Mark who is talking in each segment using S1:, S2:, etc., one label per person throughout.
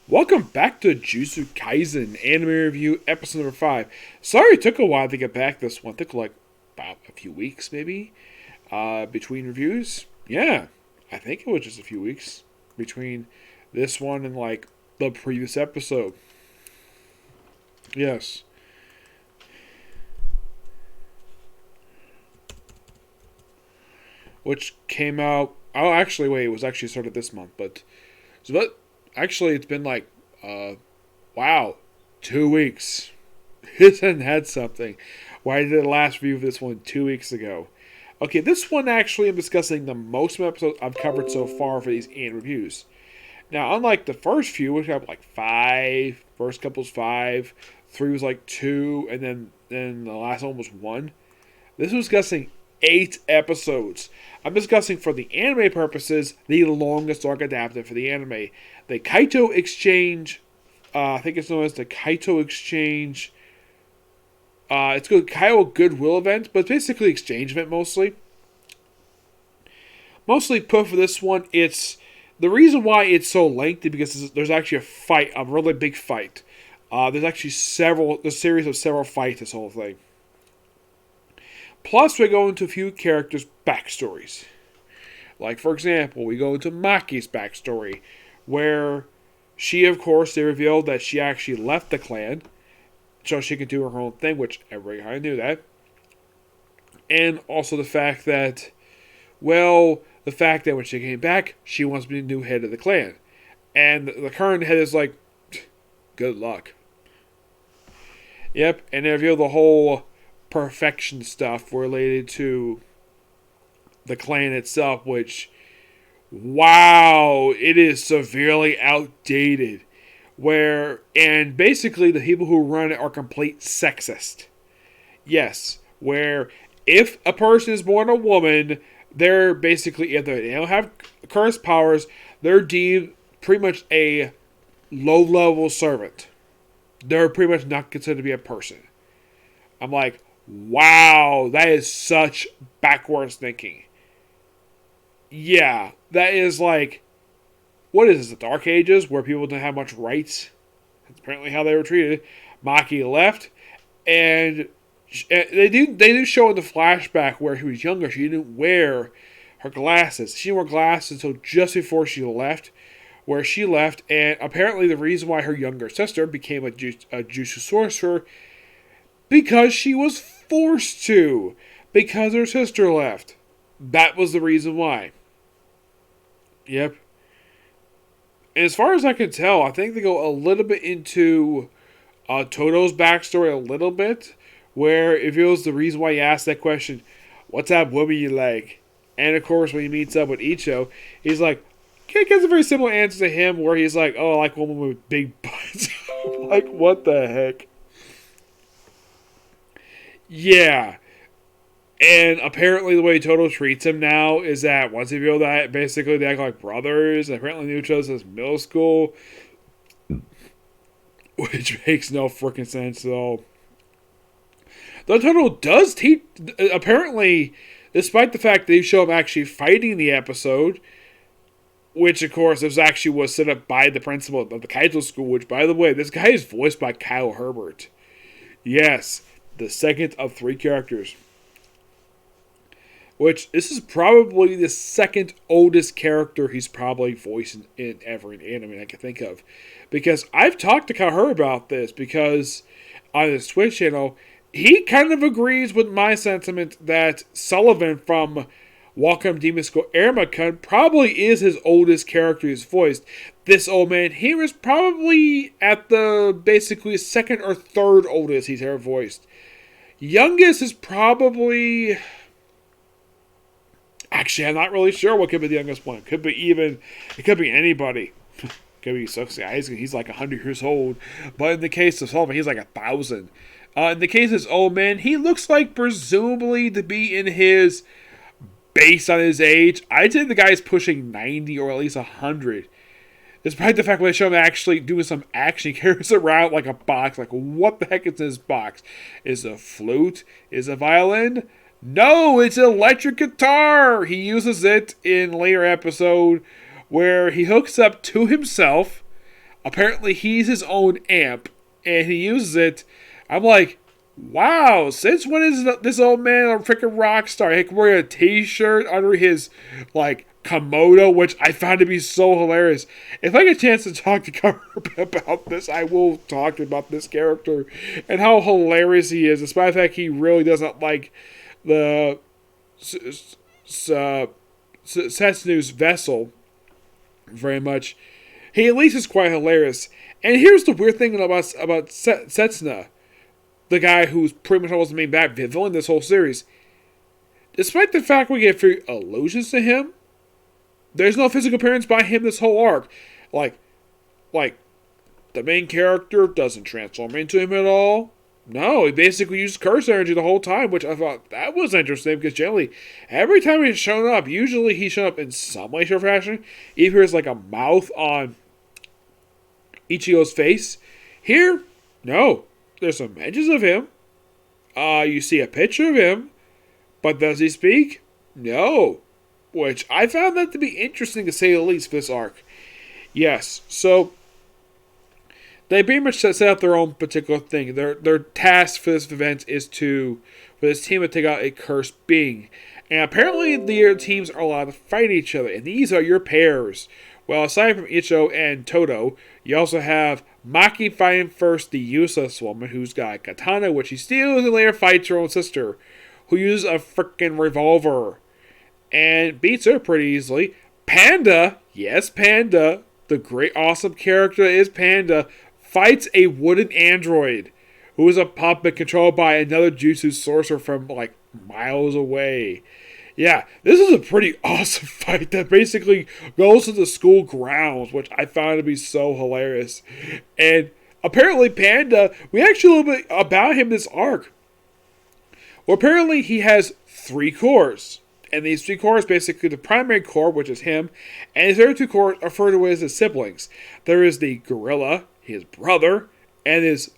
S1: Welcome back to Jujutsu Kaisen Anime Review, episode number 5. Sorry it took a while to get back this one. It took like about a few weeks, maybe, between reviews. Yeah, I think it was just a few weeks between this one and like the previous episode. Yes. Which came out. Oh, actually, wait, it was actually started this month, but actually, it's been like, wow, 2 weeks. It had something. Why did the last review of this one 2 weeks ago? Okay, this one actually I'm discussing the most episodes I've covered so far for these anime reviews. Now, unlike the first few, which have like five, first couple's five, three was like two, and then the last one was one. This was discussing 8 episodes. I'm discussing for the anime purposes the longest arc adapted for the anime. The Kyoto Exchange, I think it's known as the Kyoto Exchange. It's called Kyoto Goodwill event, but it's basically exchange event mostly. Mostly put for this one, it's the reason why it's so lengthy because there's actually a fight, a really big fight. There's actually a series of several fights. This whole thing. Plus, we go into a few characters' backstories. Like, for example, we go into Maki's backstory, where she, of course, they revealed that she actually left the clan so she could do her own thing, which everybody kind of knew that. And also the fact that, when she came back, she wants to be the new head of the clan. And the current head is like, good luck. Yep, and they reveal the whole perfection stuff related to the clan itself, which, wow, it is severely outdated. And basically the people who run it are complete sexist. Yes, where if a person is born a woman, they're basically, if they don't have cursed powers, they're deemed pretty much a low-level servant. They're pretty much not considered to be a person. I'm like, wow, that is such backwards thinking. Yeah, that is like, what is this, the Dark Ages, where people didn't have much rights? That's apparently how they were treated. Maki left, and they do show in the flashback where she was younger, she didn't wear her glasses. She didn't wear glasses until just before she left, and apparently the reason why her younger sister became a Jujutsu sorcerer, because she was forced to, because her sister left. That was the reason why. Yep. And as far as I can tell, I think they go a little bit into Toto's backstory a little bit, where it feels the reason why he asked that question, what's that woman you like? And of course, when he meets up with Icho, he's like, he gets a very similar answer to him, where he's like, oh, I like women with big butts. Like, what the heck? Yeah. And apparently the way Toto treats him now is that once he revealed that, basically they act like brothers. And apparently Nucho says middle school, which makes no freaking sense at all. Though Toto does teach, apparently, despite the fact that they show him actually fighting in the episode, which of course was set up by the principal of the Kaito school, which by the way, this guy is voiced by Kyle Herbert. Yes, the second of 3 characters. Which, this is probably the second oldest character he's probably voiced in ever in anime I can think of. Because I've talked to Kyle about this, because on his Twitch channel, he kind of agrees with my sentiment that Sullivan from Welcome Demon School Ermacon probably is his oldest character he's voiced. This old man here is probably at the basically second or third oldest he's ever voiced. Youngest is probably... Actually, I'm not really sure what could be the youngest one. It could be anybody. Could be Suxi Isaac. He's like 100 years old. But in the case of Sullivan, he's like 1,000. In the case of this old man, he looks like presumably to be in his, based on his age, I'd say the guy is pushing 90 or at least 100. Despite the fact when they show him actually doing some action, he carries around like a box. Like, what the heck is this box? Is it a flute? Is it a violin? No, it's an electric guitar. He uses it in later episode where he hooks up to himself Apparently, he's his own amp, and he uses it. I'm like, wow, since when is this old man a freaking rock star? He can wear a t-shirt under his, like, Komodo, which I found to be so hilarious. If I get a chance to talk to Carver about this, I will talk to him about this character and how hilarious he is, despite the fact he really doesn't like the Setsunu's vessel very much. He at least is quite hilarious. And here's the weird thing about Setsuna, the guy who's pretty much almost the main bad villain in this whole series. Despite the fact we get few allusions to him, there's no physical appearance by him this whole arc. Like, the main character doesn't transform into him at all. No, he basically used curse energy the whole time, which I thought that was interesting because generally, every time he's shown up, usually he's shown up in some way, shape, or fashion. Either there's like a mouth on Ichigo's face. Here, no. There's some images of him. You see a picture of him, but does he speak? No. Which I found that to be interesting to say the least for this arc. Yes, so they pretty much set up their own particular thing. Their task for this event is for this team to take out a cursed being. And apparently the teams are allowed to fight each other. And these are your pairs. Well, aside from Ichigo and Todo, you also have Maki fighting first the useless woman who's got a katana, which she steals and later fights her own sister, who uses a freaking revolver and beats her pretty easily. Panda, yes, Panda, the great awesome character is Panda, fights a wooden android who is a puppet controlled by another Jutsu sorcerer from like miles away. Yeah, this is a pretty awesome fight that basically goes to the school grounds, which I found to be so hilarious. And apparently Panda, we actually a little bit about him this arc. Well, apparently he has 3 cores. And these 3 cores, basically the primary core, which is him, and his other 2 cores are referred to as his siblings. There is the gorilla, his brother, and his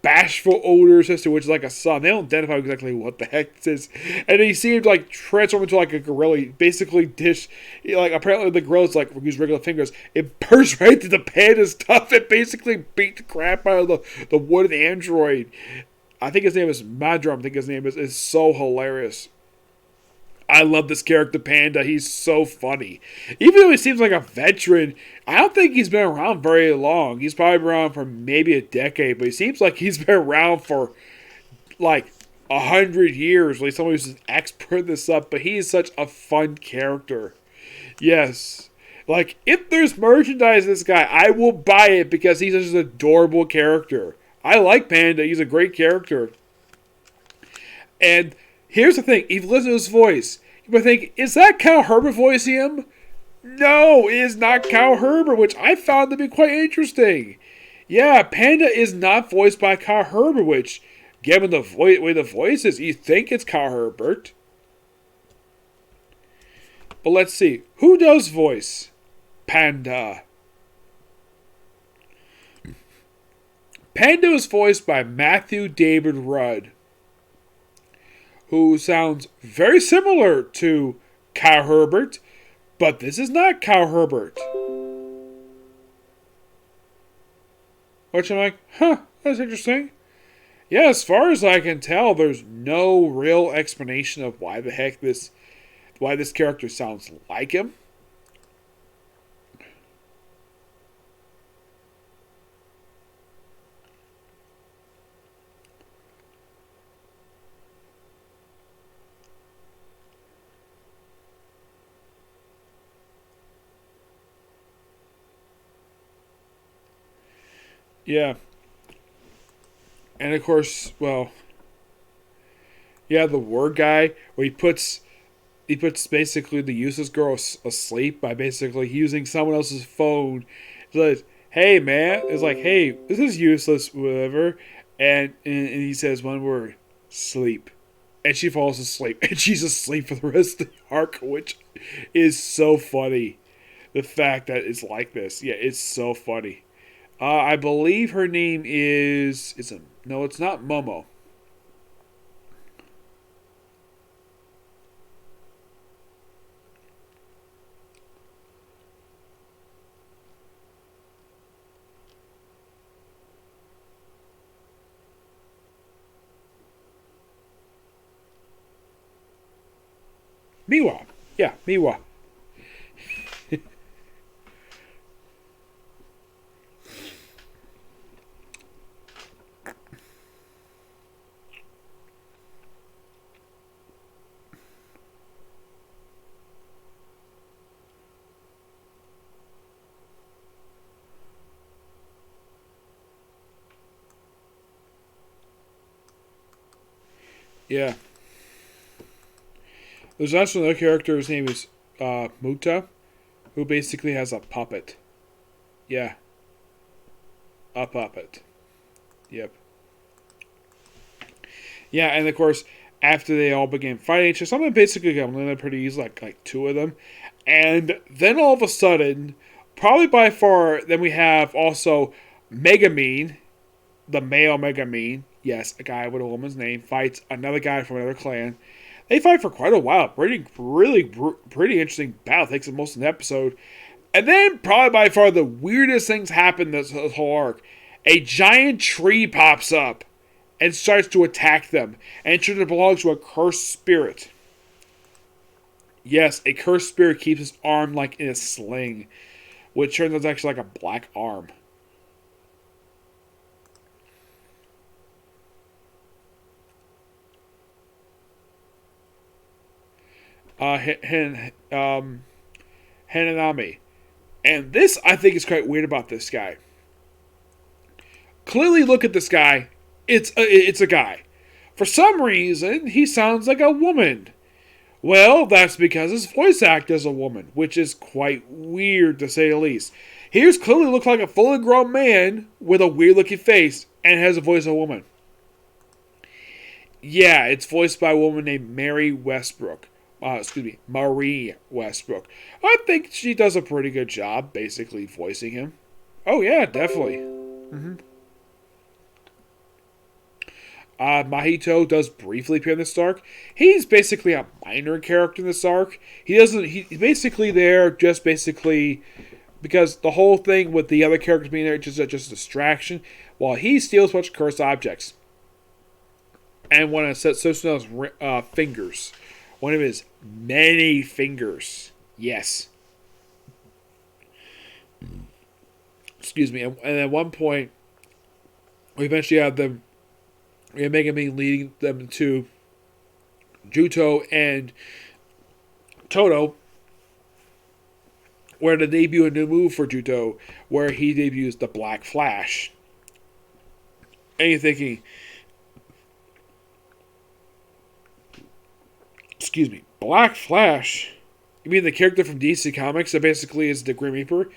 S1: bashful older sister, which is like a son. They don't identify exactly what the heck this is. And he seemed like transform into like a gorilla. Basically, like apparently the gorilla's like use regular fingers. It burst right through the panda's stuff and basically beat the crap out of the wooden android. I think his name is Madrum. I think his name is so hilarious. I love this character, Panda. He's so funny. Even though he seems like a veteran, I don't think he's been around very long. He's probably been around for maybe a decade, but he seems like he's been around for like 100 years. Like someone who's an expert in this stuff, but he is such a fun character. Yes. Like, if there's merchandise of this guy, I will buy it because he's such an adorable character. I like Panda. He's a great character. And here's the thing, if you listen to his voice, you might think, is that Kyle Herbert voicing him? No, it is not Kyle Herbert, which I found to be quite interesting. Yeah, Panda is not voiced by Kyle Herbert, which, given the way the voice is, you think it's Kyle Herbert. But let's see, who does voice Panda? Panda is voiced by Matthew David Rudd, who sounds very similar to Kyle Herbert, but this is not Kyle Herbert. Which I'm like, that's interesting. Yeah, as far as I can tell, there's no real explanation of why this character sounds like him. Yeah. And of course, well, yeah, the word guy, where he puts basically the useless girl asleep by basically using someone else's phone. It's like, hey man, it's like, hey, this is useless, whatever. And he says one word, sleep. And she falls asleep. And she's asleep for the rest of the arc, which is so funny. The fact that it's like this. Yeah, it's so funny. I believe her name is... No, it's not Momo. Miwa. Yeah, Miwa. Yeah. There's also another character, his name is Muta, who basically has a puppet. Yeah, a puppet. Yep. Yeah, and of course, after they all began fighting each other, something basically got eliminated pretty easy, like two of them. And then all of a sudden, probably by far, then we have also Megamine, the male Megamine. Yes, a guy with a woman's name fights another guy from another clan. They fight for quite a while. Pretty interesting battle. Takes up most of the episode. And then, probably by far, the weirdest things happen this whole arc. A giant tree pops up and starts to attack them. And it turns out it belongs to a cursed spirit. Yes, a cursed spirit keeps his arm like in a sling, which turns out it's actually like a black arm. Hananami. And this, I think, is quite weird about this guy. Clearly, look at this guy. It's a guy. For some reason, he sounds like a woman. Well, that's because his voice actor is a woman, which is quite weird to say the least. He clearly looks like a fully grown man with a weird looking face and has a voice of a woman. Yeah, it's voiced by a woman named Marie Westbrook. Marie Westbrook. I think she does a pretty good job, basically voicing him. Oh yeah, definitely. Mm-hmm. Mahito does briefly appear in this arc. He's basically a minor character in this arc. He's basically there just basically because the whole thing with the other characters being there is just a distraction, while he steals a bunch of cursed objects. And one of Susuno's fingers. One of his many fingers. Yes. Excuse me. And at one point, we eventually have them. We have Megamine leading them to Juto and Toto, where they debut a new move for Juto, where he debuts the Black Flash. And you're thinking, excuse me, Black Flash? You mean the character from DC Comics that basically is the Grim Reaper?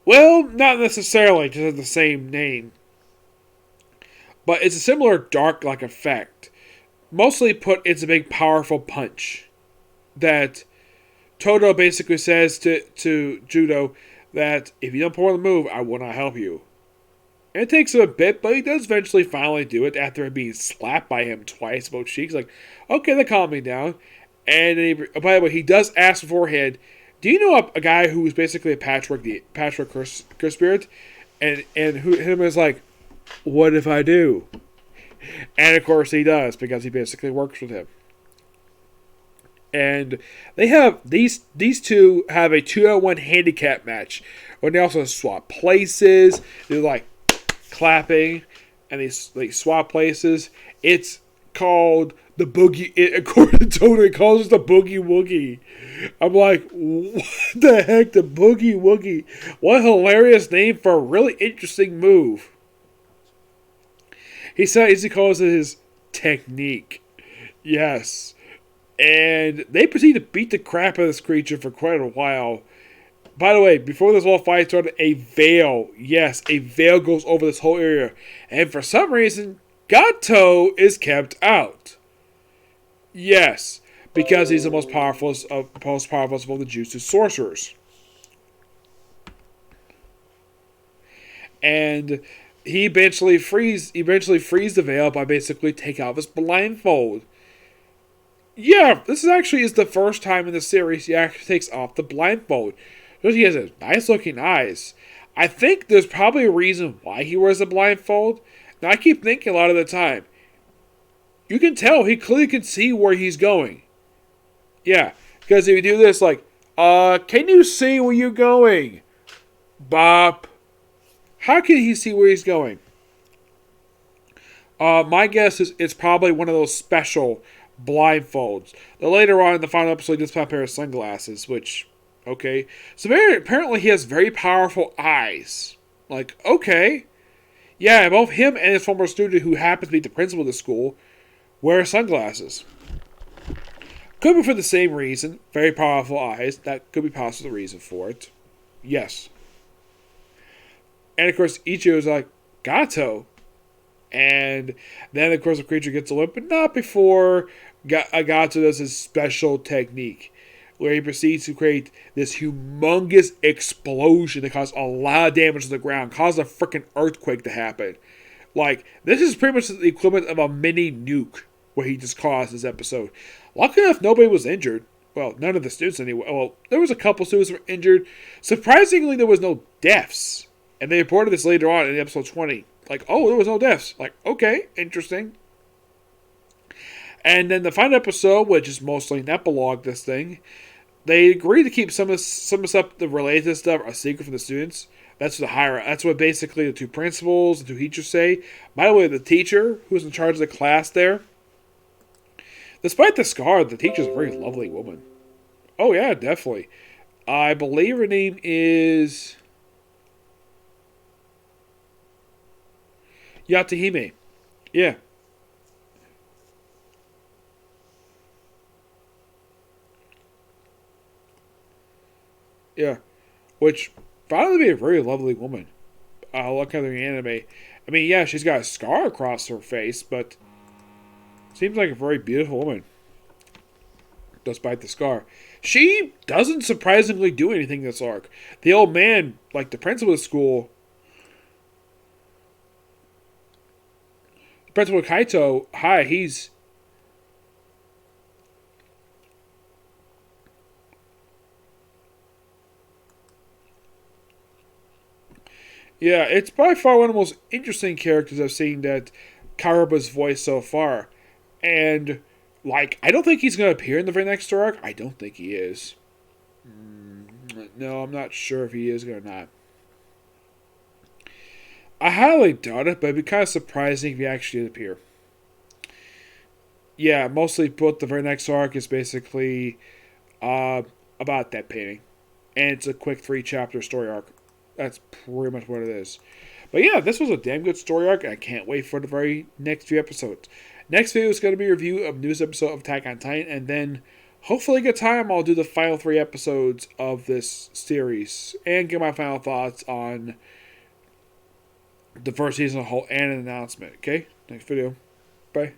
S1: Well, not necessarily, just has the same name. But it's a similar dark-like effect. Mostly put, it's a big, powerful punch. That Toto basically says to Judo that if you don't perform the move, I will not help you. And it takes him a bit, but he does eventually finally do it after being slapped by him twice, both cheeks. Like, okay, they calm me down. And by the way, he does ask beforehand, do you know a guy who is basically a patchwork curse spirit? And him is like, what if I do? And of course he does, because he basically works with him. And they have these two have a 2-on-1 handicap match where they also swap places. They're like clapping, and they swap places. It's called the boogie. According to Tony, it calls it the boogie woogie. I'm like, what the heck, the boogie woogie? What a hilarious name for a really interesting move. He calls it his technique. Yes. And they proceed to beat the crap out of this creature for quite a while. By the way, before this whole fight started, a veil goes over this whole area. And for some reason, Gato is kept out. Yes, because he's the most powerful of all the Jujutsu sorcerers. And he eventually frees the veil by basically taking off his blindfold. Yeah, this is the first time in the series he actually takes off the blindfold. He has nice looking eyes. I think there's probably a reason why he wears a blindfold. Now I keep thinking a lot of the time, you can tell he clearly can see where he's going. Yeah, Because if you do this, like, can you see where you're going? Bop. How can he see where he's going? My guess is it's probably one of those special blindfolds. Later on in the final episode, he gets a pair of sunglasses, which, okay. So apparently he has very powerful eyes. Like, okay. Yeah, both him and his former student, who happens to be the principal of the school, wear sunglasses. Could be for the same reason. Very powerful eyes. That could be possibly the reason for it. Yes. And of course, Ichigo's like, Gato. And then, of course, the creature gets a limp, but not before Gato does his special technique, where he proceeds to create this humongous explosion that causes a lot of damage to the ground, causes a freaking earthquake to happen. Like, this is pretty much the equivalent of a mini nuke, what he just caused this episode. Luckily enough, nobody was injured. Well, none of the students anyway. Well, there was a couple students that were injured. Surprisingly, there was no deaths. And they reported this later on in episode 20. Like, oh, there was no deaths. Like, okay, interesting. And then the final episode, which is mostly an epilogue, this thing, they agreed to keep some of the stuff, the related stuff, a secret from the students. That's what basically the two principals and two teachers say. By the way, the teacher who's in charge of the class there, despite the scar, the teacher's a very lovely woman. Oh yeah, definitely. I believe her name is Yatahime. Yeah. Yeah. Which found to be a very lovely woman. Look at the anime. I mean, yeah, she's got a scar across her face, but seems like a very beautiful woman. Despite the scar. She doesn't surprisingly do anything this arc. The old man, like the principal of the school, Principal Kaito, he's... Yeah, it's by far one of the most interesting characters I've seen that Karaba's voiced so far. And, like, I don't think he's going to appear in the very next arc. I don't think he is. No, I'm not sure if he is or not. I highly doubt it, but it'd be kind of surprising if he actually did appear. Yeah, mostly put the very next arc is basically about that painting. And it's a quick 3-chapter story arc. That's pretty much what it is. But yeah, this was a damn good story arc. I can't wait for the very next few episodes. Next video is going to be a review of the newest episode of Attack on Titan. And then, hopefully a good time, I'll do the final 3 episodes of this series. And give my final thoughts on the first season as a whole and an announcement. Okay? Next video. Bye.